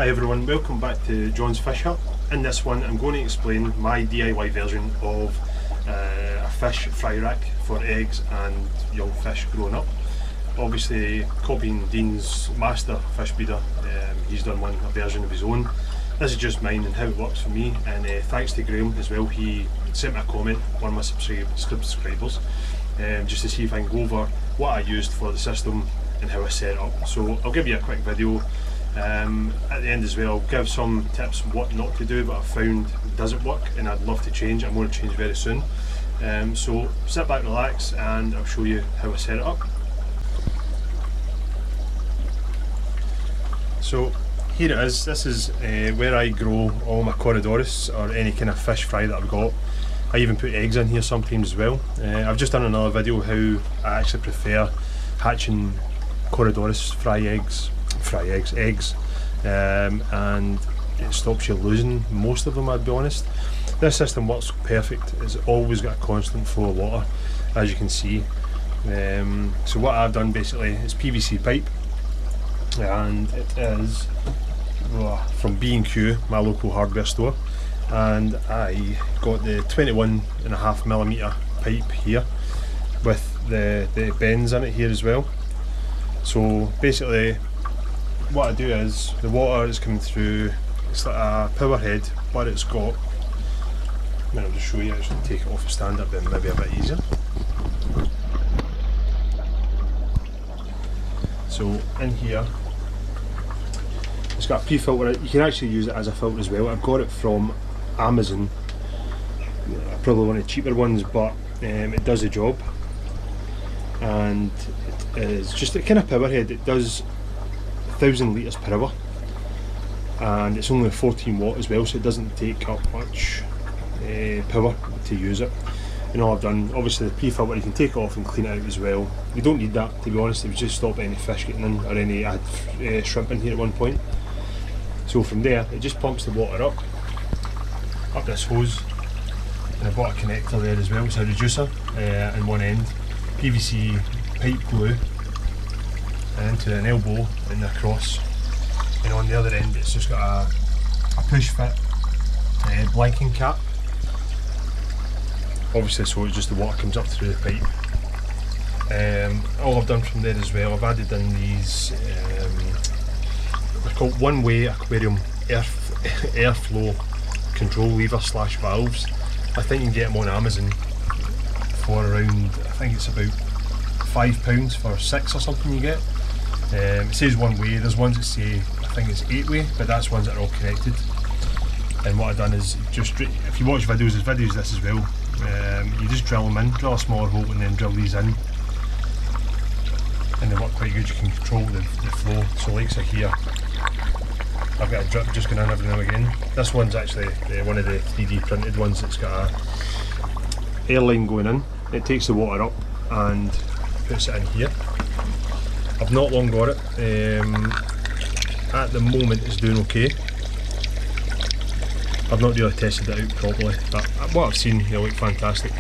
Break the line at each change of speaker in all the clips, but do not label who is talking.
Hi everyone, welcome back to John's Fish Hut. In this one I'm going to explain my DIY version of a fish fry rack for eggs and young fish growing up. Obviously copying Dean's master fish breeder, he's done a version of his own. This is just mine and how it works for me, and thanks to Graham as well. He sent me a comment, one of my subscribers, just to see if I can go over what I used for the system and how I set it up. So I'll give you a quick video. At the end as well, I'll give some tips on what not to do, but I've found doesn't work and I'd love to change. I'm going to change very soon. So sit back, relax, and I'll show you how I set it up. So here it is. This is where I grow all my Corydoras or any kind of fish fry that I've got. I even put eggs in here sometimes as well. I've just done another video how I actually prefer hatching Corydoras eggs, and it stops you losing most of them, I'd be honest. This system works perfect. It's always got a constant flow of water, as you can see. So what I've done basically is PVC pipe, and it is from B&Q, my local hardware store, and I got the 21.5mm pipe here with the bends in it here as well. So basically what I do is, the water is coming through, it's like a power head, but it's got, I'll just show you, I should take it off the stand up, then maybe a bit easier. So in here, it's got a pre-filter. You can actually use it as a filter as well. I've got it from Amazon, probably one of the cheaper ones, but it does the job. And it is just a kind of power head. It does 1,000 litres per hour, and it's only 14 watt as well, so it doesn't take up much power to use it. And all I've done, obviously the pre-filter, you can take it off and clean it out as well. You don't need that, to be honest. It would just stop any fish getting in, or any, I had shrimp in here at one point. So from there it just pumps the water up this hose, and I've got a connector there as well, so a reducer in one end, PVC pipe glue into an elbow and across, and on the other end it's just got a push fit blanking cap, obviously, so it's just the water comes up through the pipe. All I've done from there as well, I've added in these they're called one-way Aquarium airflow control lever / valves. I think you can get them on Amazon for around, I think it's about £5 for 6 or something you get. It says one way, there's ones that say, I think it's 8-way, but that's ones that are all connected. And what I've done is, just, if you watch videos, there's videos of this as well, you just drill them in, drill a smaller hole and then drill these in, and they work quite good. You can control the flow. So like so here, I've got a drip just going in every now and again. This one's actually one of the 3D printed ones that's got a airline going in. It takes the water up and puts it in here. I've not long got it. At the moment it's doing okay. I've not really tested it out properly, but what I've seen, they look fantastic.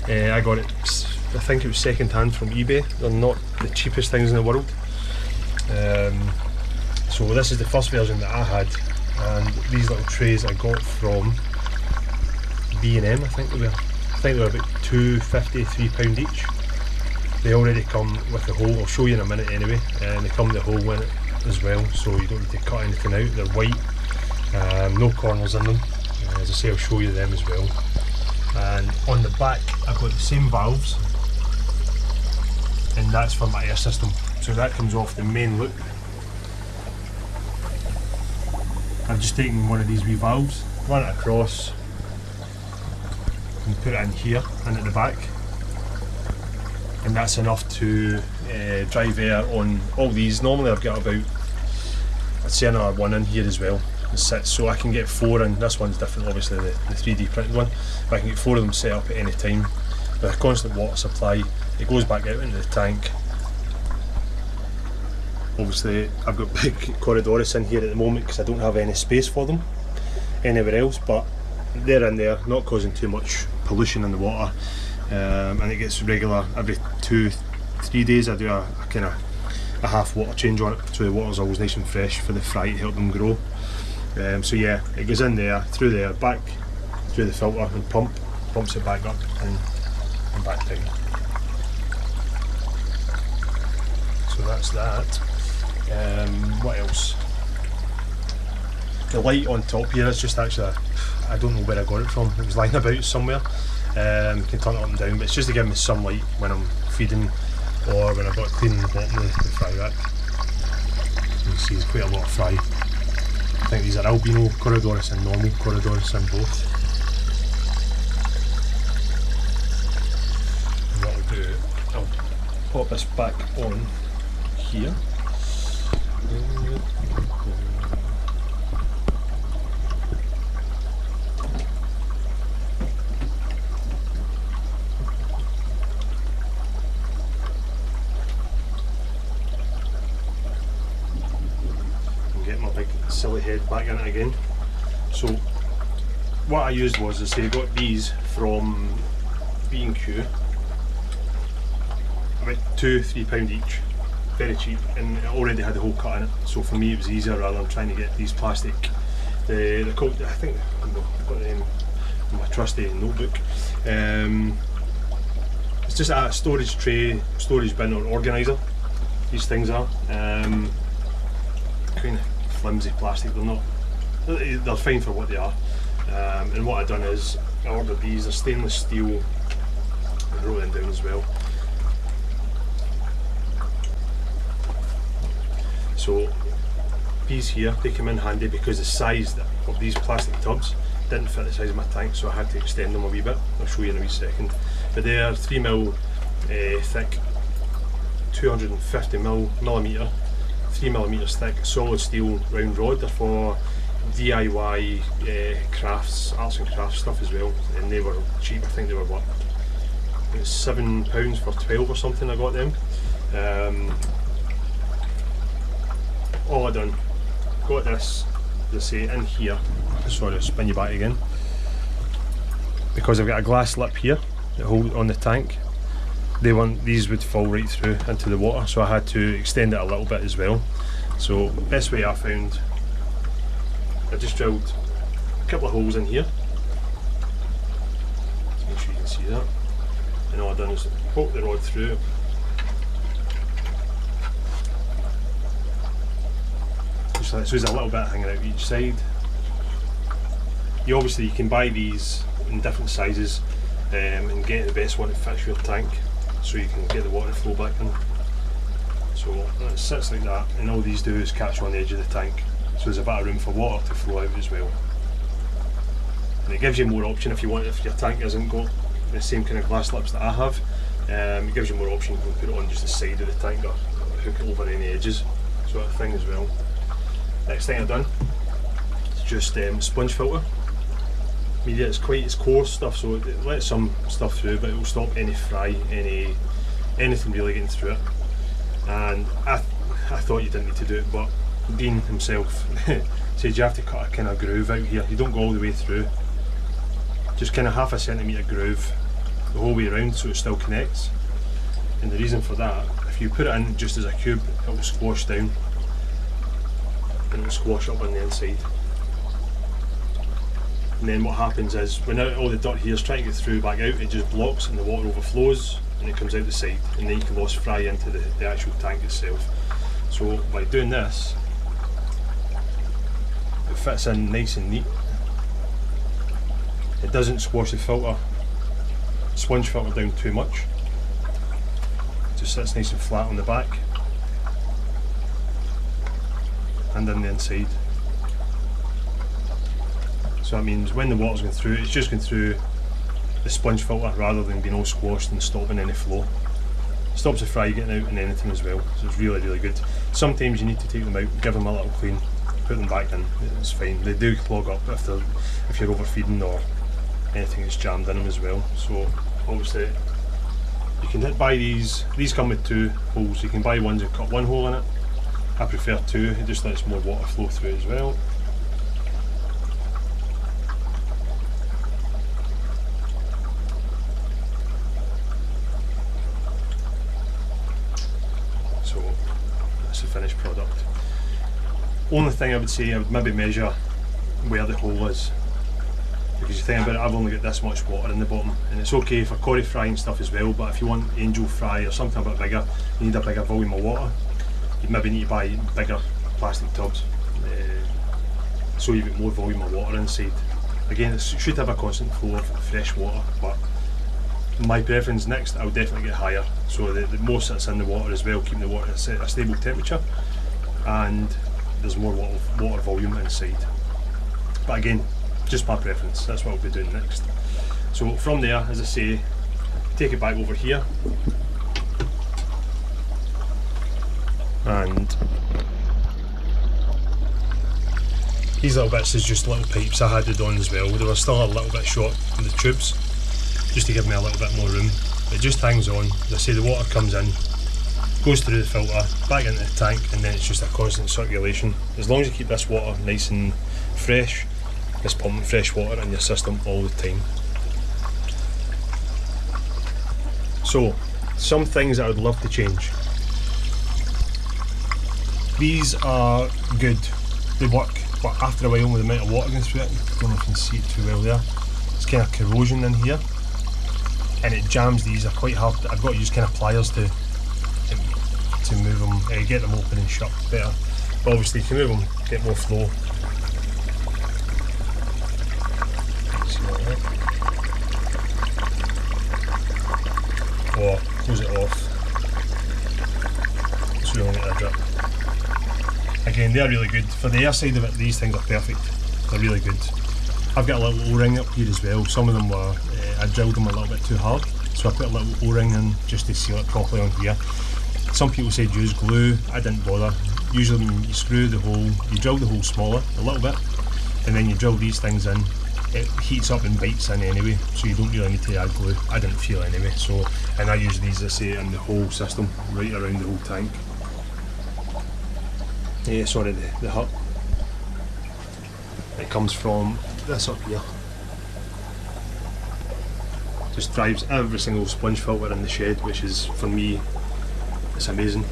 I got it, I think it was second hand from eBay. They're not the cheapest things in the world. So this is the first version that I had, and these little trays I got from B&M, I think they were. I think they were about £2.50, £3 each. They already come with the hole, I'll show you in a minute anyway, and they come with the hole in it as well, so you don't need to cut anything out. They're white, no corners in them. As I say, I'll show you them as well. And on the back I've got the same valves, and that's for my air system. So that comes off the main loop. I've just taken one of these wee valves, run it across, and put it in here and at the back, and that's enough to drive air on all these. Normally I've got about, I'd say another one in here as well, so I can get 4 in. This one's different, obviously, the 3D printed one, but I can get 4 of them set up at any time with a constant water supply. It goes back out into the tank. Obviously I've got big Corydoras in here at the moment because I don't have any space for them anywhere else, but they're in there, not causing too much pollution in the water, and it gets regular every 2-3 days. I do a kind of a half water change on it, so the water's always nice and fresh for the fry to help them grow. So yeah, it goes in there, through there, back through the filter and pumps it back up and back down. So that's that. What else? The light on top here is just actually, I don't know where I got it from, it was lying about somewhere. You can turn it up and down, but it's just to give me some light when I'm feeding or when I've got cleaning the bottom of the fry rack. You can see there's quite a lot of fry. I think these are albino Corydoras and normal Corydoras in both. And what I'll do, I'll pop this back on here. Get my big silly head back in it again. So what I used was, I got these from B&Q, about £2-3 each, very cheap, and it already had the whole cut in it, so for me it was easier rather than trying to get these plastic, they're called, I think, I've got the name in my trusty notebook. It's just a storage tray, storage bin or organiser, these things are. Kind of flimsy plastic, they're fine for what they are. And what I've done is I ordered these, they're stainless steel, I wrote them down as well. So these here, they come in handy because the size of these plastic tubs didn't fit the size of my tank, so I had to extend them a wee bit. I'll show you in a wee second. But they are 3mm thick, 250mm, 3mm thick, solid steel round rod. They're for DIY crafts, arts and crafts stuff as well, and they were cheap. I think they were what, it was £7 for 12 or something. I got them. All I done, got this, say in here. Sorry, I'll spin you back again. Because I've got a glass lip here that hold on the tank. These would fall right through into the water, so I had to extend it a little bit as well. So best way I found, I just drilled a couple of holes in here. Make sure you can see that. And all I've done is poke the rod through. Just like, so there's a little bit hanging out each side. You can buy these in different sizes and get the best one that fits your tank, so you can get the water to flow back in. So it sits like that, and all these do is catch on the edge of the tank, so there's a bit of room for water to flow out as well. And it gives you more option if your tank hasn't got the same kind of glass lips that I have. It gives you more option. You can put it on just the side of the tank or hook it over any edges, sort of thing as well. Next thing I've done is just sponge filter. It's coarse stuff, so it lets some stuff through, but it will stop any fry, anything really getting through it. And I thought you didn't need to do it, but Dean himself said you have to cut a kind of groove out here. You don't go all the way through, just kind of half a centimetre groove the whole way around so it still connects. And the reason for that, if you put it in just as a cube, it will squash down and it will squash up on the inside. And then what happens is, when all the dirt here is trying to get through back out, it just blocks and the water overflows and it comes out the side, and then you can lost fry into the actual tank itself. So by doing this, it fits in nice and neat. It doesn't squash the sponge filter down too much. It just sits nice and flat on the back and on the inside. So that means when the water's going through, it's just going through the sponge filter rather than being all squashed and stopping any flow. Stops the fry getting out and anything as well, so it's really, really good. Sometimes you need to take them out, give them a little clean, put them back in, it's fine. They do clog up if you're overfeeding or anything that's jammed in them as well. So obviously you can buy these come with 2 holes. You can buy ones that cut 1 hole in it. I prefer 2, it just lets more water flow through it as well. Only thing I would say, I would maybe measure where the hole is, because you think about it, I've only got this much water in the bottom, and it's okay for Cory frying stuff as well, but if you want angel fry or something a bit bigger, you need a bigger volume of water. You maybe need to buy bigger plastic tubs, so you've got more volume of water inside. Again, it should have a constant flow of fresh water, but my preference next, I would definitely get higher, so the more sits in the water as well, keeping the water at a stable temperature, and there's more water volume inside. But again, just my preference, that's what I'll be doing next. So from there, as I say, take it back over here, and these little bits is just little pipes I had it on as well. They were still a little bit short in the tubes, just to give me a little bit more room. It just hangs on, as I say, the water comes in, goes through the filter, back into the tank, and then it's just a constant circulation. As long as you keep this water nice and fresh, it's pumping fresh water in your system all the time. So, some things that I would love to change. These are good, they work, but after a while with the amount of water going through it, I don't know if you can see it too well there, it's kind of corrosion in here, and it jams these. Are quite hard. I've got to use kind of pliers to move them, get them open and shut better. But obviously you can move them, get more flow. Or close it off, so you don't get a drip. Again, they're really good. For the air side of it, these things are perfect. They're really good. I've got a little O-ring up here as well. Some of them were, I drilled them a little bit too hard, so I put a little O-ring in just to seal it properly on here. Some people said use glue, I didn't bother. Usually when you screw the hole, you drill the hole smaller a little bit, and then you drill these things in. It heats up and bites in anyway, so you don't really need to add glue. I didn't feel anyway, so, and I use these, as I say, in the whole system, right around the whole tank. Yeah, sorry, the hut. It comes from this up here. Just drives every single sponge filter in the shed, which is, for me, it's amazing.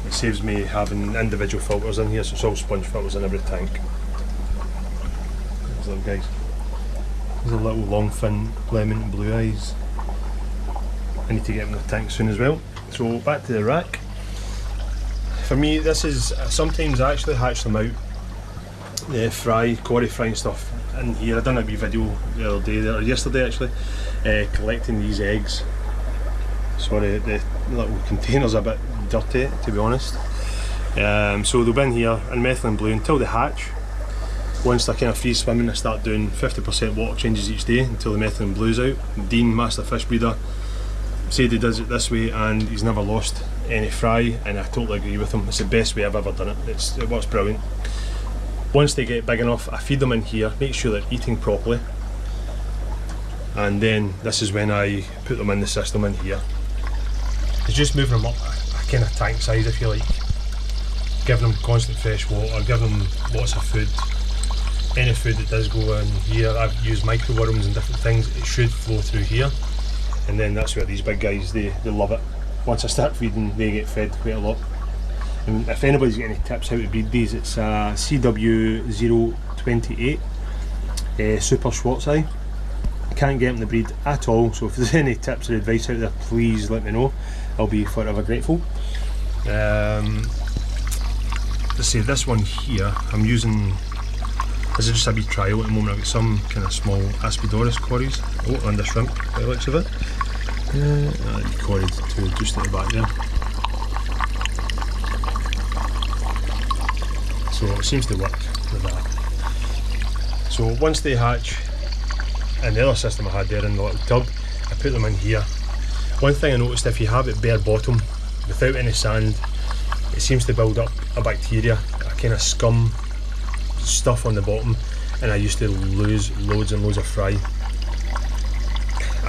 It saves me having individual filters in here, so it's all sponge filters in every tank. Those little guys. There's a little long fin lemon and blue eyes. I need to get them in the tank soon as well. So back to the rack. For me, this is, sometimes I actually hatch them out, Cory frying stuff in here. I done a wee video the other day, or yesterday actually, collecting these eggs. Sorry, the little container's a bit dirty, to be honest. So they'll be in here in methylene blue until they hatch. Once they're kind of free swimming, I start doing 50% water changes each day until the methylene blue's out. Dean, master fish breeder, said he does it this way and he's never lost any fry, and I totally agree with him. It's the best way I've ever done it. It works brilliant. Once they get big enough, I feed them in here, make sure they're eating properly, and then this is when I put them in the system in here. It's just moving them up a kind of tank size, if you like. Giving them constant fresh water, giving them lots of food. Any food that does go in here, I've used microworms and different things, it should flow through here, and then that's where these big guys, they love it. Once I start feeding, they get fed quite a lot. And if anybody's got any tips how to breed these, it's CW028 Super Schwarzei. I can't get them to breed at all, so if there's any tips or advice out there, please let me know. I'll be forever grateful. Let's see, this one here, I'm using, this is just a wee trial at the moment. I've got some kind of small Aspidoris Cories. Oh, and a shrimp by the looks of it. Cory too, just at the back there. So it seems to work with that. So once they hatch, and the other system I had there in the little tub, I put them in here. One thing I noticed, if you have it bare bottom, without any sand, it seems to build up a bacteria, a kind of scum stuff on the bottom, and I used to lose loads and loads of fry.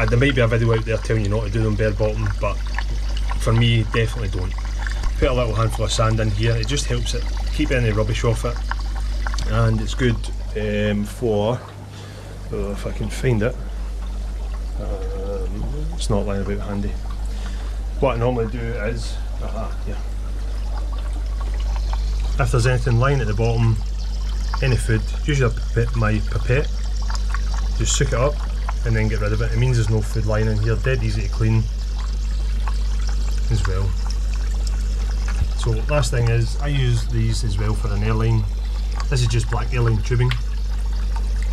There might be a video out there telling you not to do them bare bottom, but for me, definitely don't. Put a little handful of sand in here, it just helps it keep any rubbish off it, and it's good for, if I can find it, it's not lying about handy. What I normally do is, yeah. If there's anything lying at the bottom, any food, usually my pipette, just soak it up and then get rid of it. It means there's no food lying in here, dead easy to clean as well. So last thing is, I use these as well for an airline. This is just black airline tubing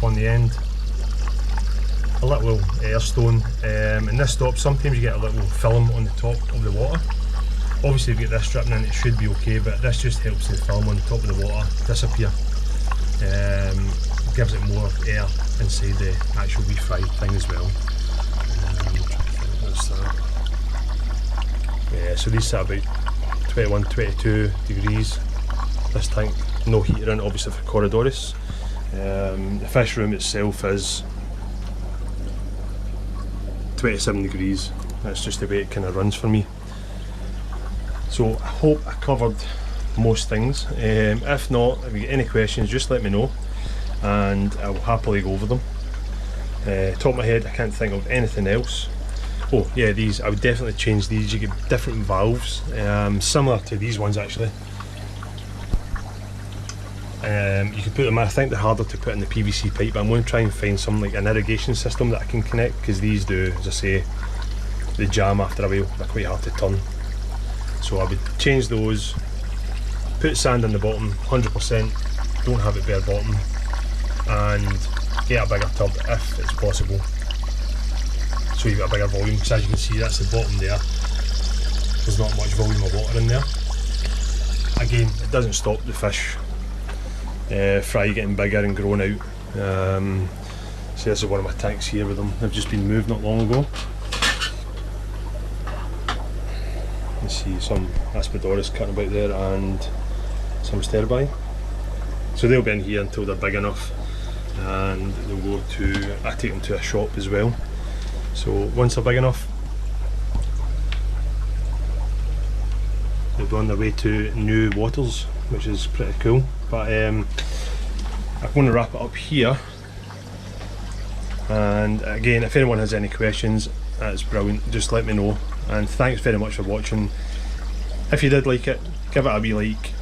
on the end. A little air stone, and this stops. Sometimes you get a little film on the top of the water. Obviously if you get this dripping in, it should be okay, but this just helps the film on the top of the water disappear. Gives it more air inside the actual wee fry thing as well. Yeah, so these are about 21, 22 degrees. This tank, no heater in, obviously for Corydoris. The fish room itself is 27 degrees. That's just the way it kind of runs for me. So I hope I covered most things. If not, if you get any questions, just let me know and I will happily go over them. Top of my head, I can't think of anything else. Oh yeah, these, I would definitely change these. You get different valves, similar to these ones actually. You can put them, I think they're harder to put in the PVC pipe, but I'm going to try and find some like an irrigation system that I can connect, because these do, as I say, they jam after a while, they're quite hard to turn. So I would change those, put sand in the bottom, 100%, don't have it bare bottom, and get a bigger tub if it's possible, so you've got a bigger volume, because as you can see that's the bottom there, there's not much volume of water in there. Again, it doesn't stop the fish fry getting bigger and growing out. So this is one of my tanks here with them, they've just been moved not long ago. You see some Aspidoris cutting about there and some sterbai. So they'll be in here until they're big enough, and they'll go to, I take them to a shop as well. So once they're big enough, they'll be on their way to new waters, which is pretty cool. But I'm going to wrap it up here, and again, if anyone has any questions, that's brilliant, just let me know. And thanks very much for watching. If you did like it, give it a wee like,